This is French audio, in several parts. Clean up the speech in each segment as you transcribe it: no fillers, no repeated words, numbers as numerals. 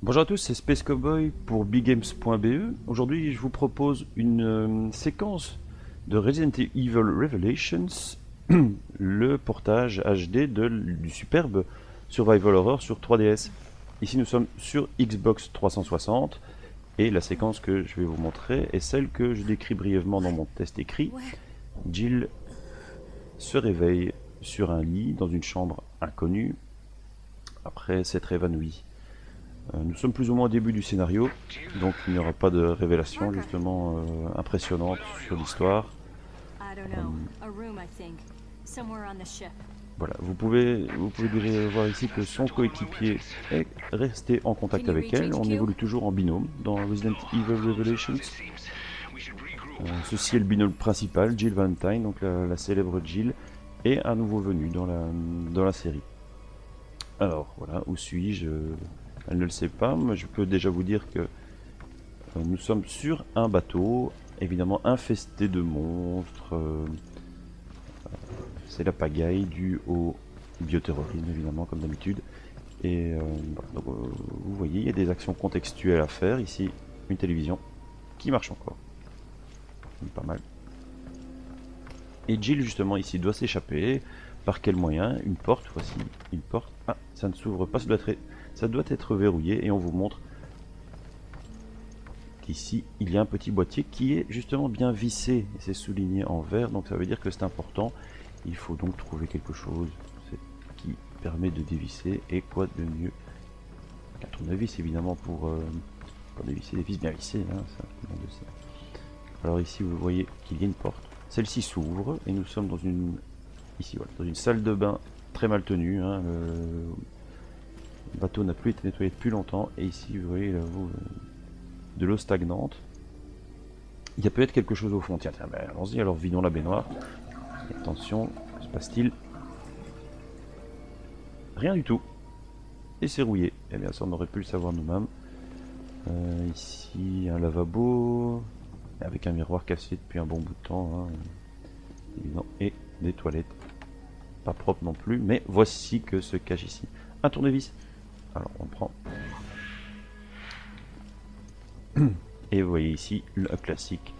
Bonjour à tous, c'est Space Cowboy pour BigGames.be. Aujourd'hui, je vous propose une séquence de Resident Evil Revelations, le portage HD du superbe Survival Horror sur 3DS. Ici, nous sommes sur Xbox 360 et la séquence que je vais vous montrer est celle que je décris brièvement dans mon test écrit. Jill se réveille sur un lit dans une chambre inconnue après s'être évanouie. Nous sommes plus ou moins au début du scénario, donc il n'y aura pas de révélation justement impressionnante sur l'histoire. Voilà, vous pouvez déjà voir ici que son coéquipier est resté en contact avec elle. On évolue toujours en binôme dans Resident Evil Revelations. Ceci est le binôme principal, Jill Valentine, donc la célèbre Jill, est un nouveau venu dans la série. Alors voilà, où suis-je? Elle ne le sait pas, mais je peux déjà vous dire que nous sommes sur un bateau, évidemment infesté de monstres. C'est la pagaille due au bioterrorisme, évidemment, comme d'habitude. Et voilà, donc, vous voyez, il y a des actions contextuelles à faire. Ici, une télévision qui marche encore. Pas mal. Et Jill, justement, ici, doit s'échapper. Par quel moyen? Une porte, voici une porte. Ah, ça ne s'ouvre pas, ça doit être verrouillé. Et on vous montre qu'ici, il y a un petit boîtier qui est justement bien vissé. Et c'est souligné en vert, donc ça veut dire que c'est important. Il faut donc trouver quelque chose qui permet de dévisser. Et quoi de mieux qu'un tournevis, évidemment, pour dévisser des vis bien vissées. Hein, ça, alors ici, vous voyez qu'il y a une porte. Celle-ci s'ouvre et nous sommes dans une voilà, dans une salle de bain très mal tenue. Hein, le bateau n'a plus été nettoyé depuis longtemps. Et ici, vous voyez là, de l'eau stagnante. Il y a peut-être quelque chose au fond. Tiens, ben, allons-y, alors vidons la baignoire. Attention, que se passe-t-il? Rien du tout. Et c'est rouillé. Eh bien, ça, on aurait pu le savoir nous-mêmes. Ici, un lavabo. Avec un miroir cassé depuis un bon bout de temps. Hein. Et des toilettes. Pas propres non plus. Mais voici que se cache ici un tournevis. Alors, on prend. Et vous voyez ici le classique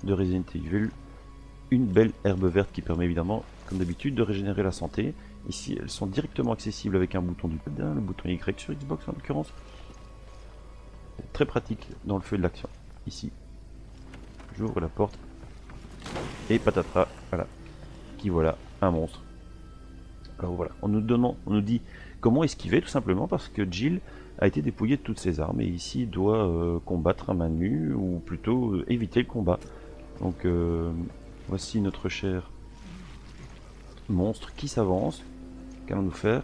de Resident Evil. Une belle herbe verte qui permet évidemment, comme d'habitude, de régénérer la santé. Ici, elles sont directement accessibles avec un bouton du pad, le bouton Y sur Xbox en l'occurrence. Très pratique dans le feu de l'action. Ici, j'ouvre la porte et patatras, voilà, qui voilà un monstre. Alors voilà, on nous dit comment esquiver tout simplement parce que Jill a été dépouillée de toutes ses armes et ici doit combattre à main nue ou plutôt éviter le combat. Donc voici notre cher monstre qui s'avance. Qu'allons-nous faire?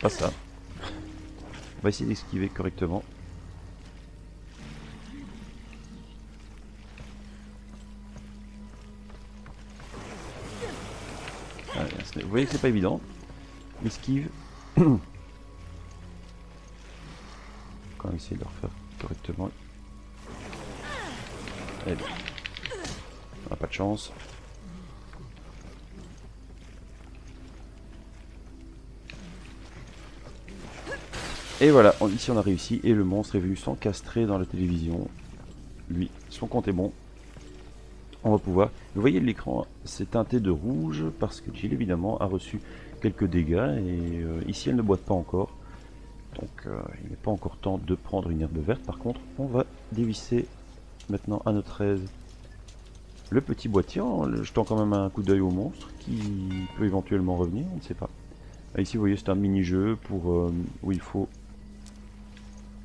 Pas ça. On va essayer d'esquiver correctement. Vous voyez que c'est pas évident. Esquive. Quand on va essayer de le refaire correctement. Eh bien, on n'a pas de chance. Et voilà, ici on a réussi et le monstre est venu s'encastrer dans la télévision. Lui, son compte est bon. On va pouvoir... Vous voyez l'écran, c'est teinté de rouge parce que Jill évidemment a reçu quelques dégâts et ici elle ne boite pas encore. Donc il n'est pas encore temps de prendre une herbe verte. Par contre, on va dévisser maintenant à notre aise le petit boîtier en jetant quand même un coup d'œil au monstre qui peut éventuellement revenir, on ne sait pas. Ici vous voyez c'est un mini-jeu pour où il faut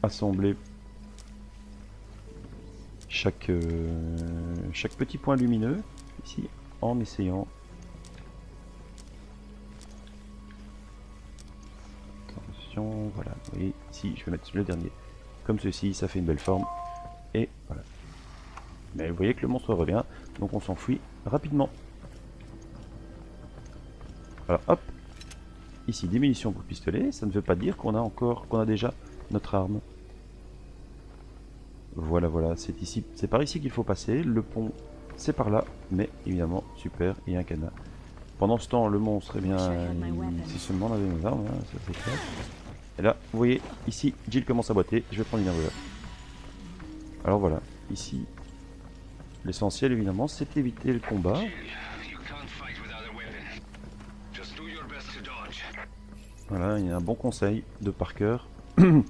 assembler chaque petit point lumineux ici en essayant. Attention, voilà, vous voyez ici je vais mettre le dernier comme ceci, ça fait une belle forme et voilà. Mais vous voyez que le monstre revient, donc on s'enfuit rapidement. Alors hop, ici des munitions pour pistolet, ça ne veut pas dire qu'on a déjà notre arme. Voilà, voilà, c'est ici, c'est par ici qu'il faut passer. Le pont, c'est par là, mais évidemment, super, il y a un cadenas. Pendant ce temps, le monstre, eh bien, si seulement on avait nos armes, hein, ça c'est clair. Et là, vous voyez, ici, Jill commence à boiter. Je vais prendre une armure. Alors voilà, ici, l'essentiel évidemment, c'est éviter le combat. Voilà, il y a un bon conseil de Parker. Comme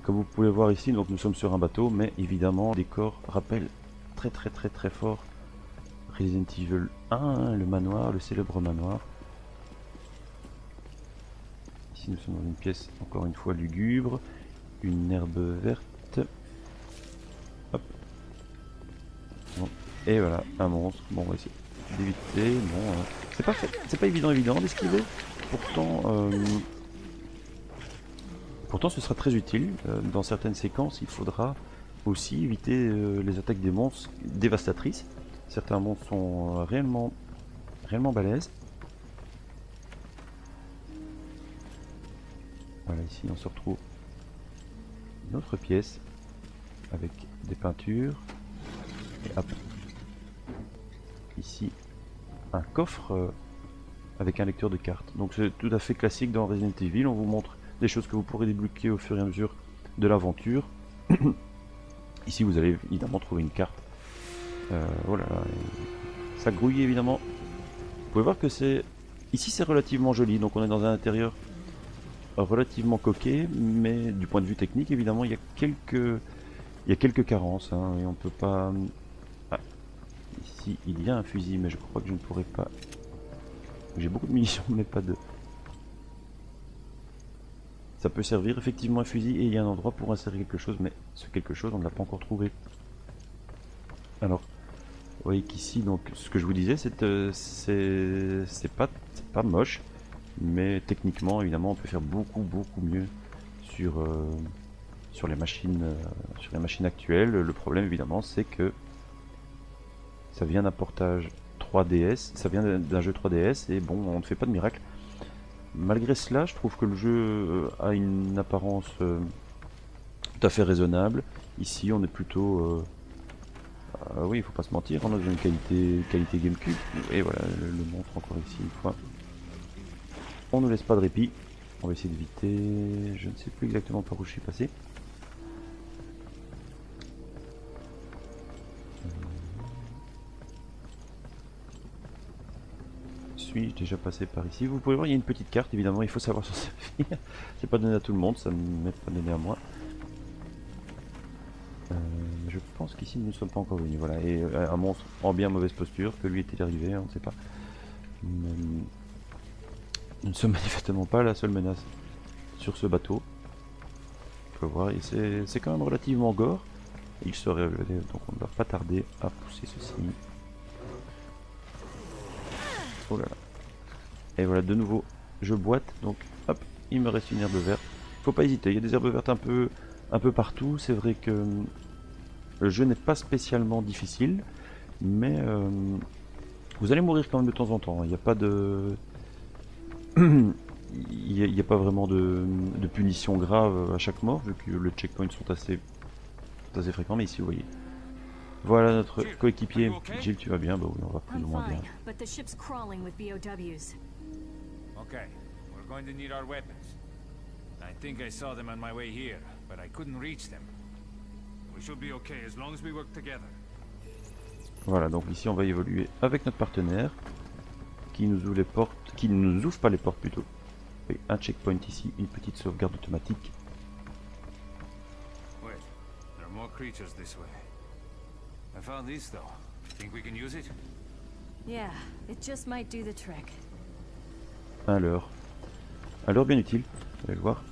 vous pouvez voir ici, donc nous sommes sur un bateau, mais évidemment, le décor rappelle très fort Resident Evil 1, le manoir, le célèbre manoir. Ici nous sommes dans une pièce encore une fois lugubre, une herbe verte. Hop. Bon. Et voilà, un monstre. Bon, on va essayer d'éviter. Bon, c'est pas évident d'esquiver. Pourtant ce sera très utile. Dans certaines séquences, il faudra aussi éviter les attaques des monstres dévastatrices. Certains monstres sont réellement balèzes. Voilà, ici on se retrouve une autre pièce avec des peintures. Et hop. Ici, un coffre avec un lecteur de cartes. Donc c'est tout à fait classique dans Resident Evil. On vous montre des choses que vous pourrez débloquer au fur et à mesure de l'aventure. Ici vous allez évidemment trouver une carte. Voilà, ça grouille évidemment. Vous pouvez voir que ici c'est relativement joli, donc on est dans un intérieur relativement coquet, mais du point de vue technique évidemment il y a quelques carences, hein, et on peut pas... Ah, ici il y a un fusil, mais je crois que je ne pourrais pas... J'ai beaucoup de munitions, mais pas de... Ça peut servir effectivement un fusil, et il y a un endroit pour insérer quelque chose, mais ce quelque chose on ne l'a pas encore trouvé. Alors, vous voyez qu'ici, donc, ce que je vous disais, c'est pas moche, mais techniquement, évidemment, on peut faire beaucoup mieux sur les machines actuelles. Le problème, évidemment, c'est que ça vient d'un portage 3DS, ça vient d'un jeu 3DS, et bon, on ne fait pas de miracle. Malgré cela, je trouve que le jeu a une apparence tout à fait raisonnable. Ici, on est plutôt... oui, il faut pas se mentir, on a une qualité GameCube. Et voilà, le montre encore ici une fois. On ne laisse pas de répit. On va essayer d'éviter... Je ne sais plus exactement par où je suis passé. Suis-je déjà passé par ici? Vous pouvez voir, il y a une petite carte, évidemment, il faut savoir s'en servir. C'est pas donné à tout le monde, ça ne m'est pas donné à moi. Je pense qu'ici nous ne sommes pas encore venus. Voilà, et un monstre en bien mauvaise posture, que lui est-il arrivé, on ne sait pas. Mais, nous ne sommes manifestement pas la seule menace sur ce bateau. Il faut voir, et c'est quand même relativement gore. Il se révèle, donc on ne va pas tarder à pousser ceci. Oh là là. Et voilà, de nouveau, je boite, donc hop, il me reste une herbe verte. Faut pas hésiter, il y a des herbes vertes un peu partout. C'est vrai que le jeu n'est pas spécialement difficile, mais vous allez mourir quand même de temps en temps. Il n'y a pas de... il n'y a pas vraiment de punition grave à chaque mort, vu que les checkpoints sont assez fréquents, mais ici vous voyez. Voilà notre coéquipier. Jill, tu vas bien? Bah oui, on va plus ou moins bien. Okay, we're going to need our weapons. I think I saw them on my way here, but I couldn't reach them. We should be okay as long as we work together. Voilà, donc ici on va évoluer avec notre partenaire qui nous ouvre les portes, qui ne nous ouvre pas les portes plutôt. Et un checkpoint ici, une petite sauvegarde automatique. Wait, there are more creatures this way. I found this though. Think we can use it? Yeah, it just might do the trick. Un leurre. Un leurre bien utile, vous allez le voir.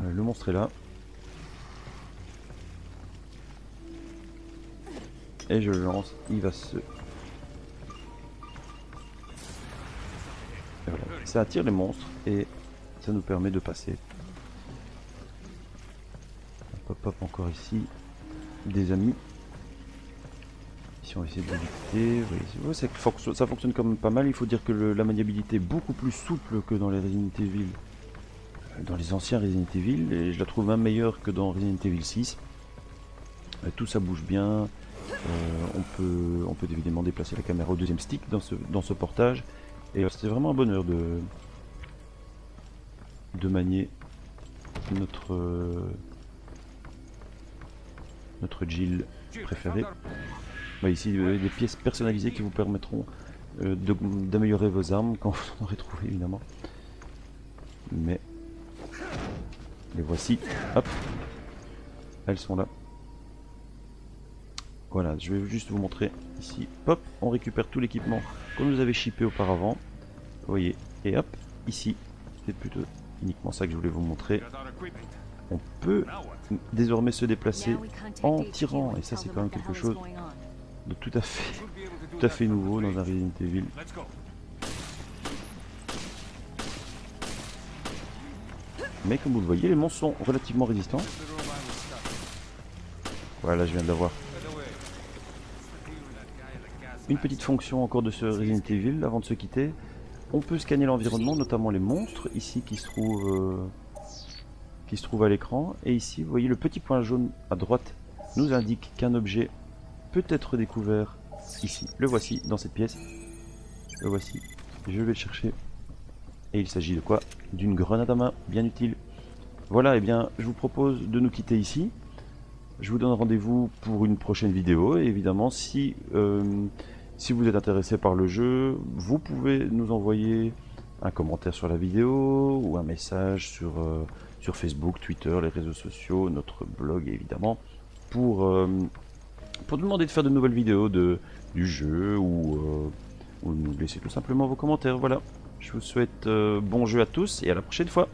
Le monstre est là. Et je le lance, il va se... Et voilà. Ça attire les monstres et ça nous permet de passer. Hop hop, encore ici. Des amis. Ici on va essayer d'éviter. Oui, ça fonctionne quand même pas mal. Il faut dire que la maniabilité est beaucoup plus souple que dans les Resident Evil. Dans les anciens Resident Evil. Et je la trouve même meilleure que dans Resident Evil 6. Tout ça bouge bien. On peut évidemment déplacer la caméra au deuxième stick dans ce portage. Et c'était vraiment un bonheur de manier notre Jill préféré. Bah, ici, vous avez des pièces personnalisées qui vous permettront d'améliorer vos armes quand vous en aurez trouvé, évidemment. Mais les voici. Hop, elles sont là. Voilà, je vais juste vous montrer ici. Hop, on récupère tout l'équipement qu'on nous avait shippé auparavant. Vous voyez, et hop, ici, c'est plutôt uniquement ça que je voulais vous montrer. On peut désormais se déplacer en tirant, et ça c'est quand même quelque chose de tout à fait nouveau dans un Resident Evil. Mais comme vous le voyez, les monstres sont relativement résistants. Voilà, je viens de l'avoir. Une petite fonction encore de ce Resident Evil avant de se quitter. On peut scanner l'environnement, notamment les monstres ici qui se trouvent à l'écran. Et ici, vous voyez le petit point jaune à droite nous indique qu'un objet peut être découvert ici. Le voici dans cette pièce. Le voici. Je vais le chercher. Et il s'agit de quoi? D'une grenade à main, bien utile. Voilà, et bien, je vous propose de nous quitter ici. Je vous donne rendez-vous pour une prochaine vidéo. Et évidemment, si vous êtes intéressé par le jeu, vous pouvez nous envoyer un commentaire sur la vidéo ou un message sur Facebook, Twitter, les réseaux sociaux, notre blog évidemment, pour nous demander de faire de nouvelles vidéos du jeu ou nous laisser tout simplement vos commentaires. Voilà, je vous souhaite bon jeu à tous et à la prochaine fois.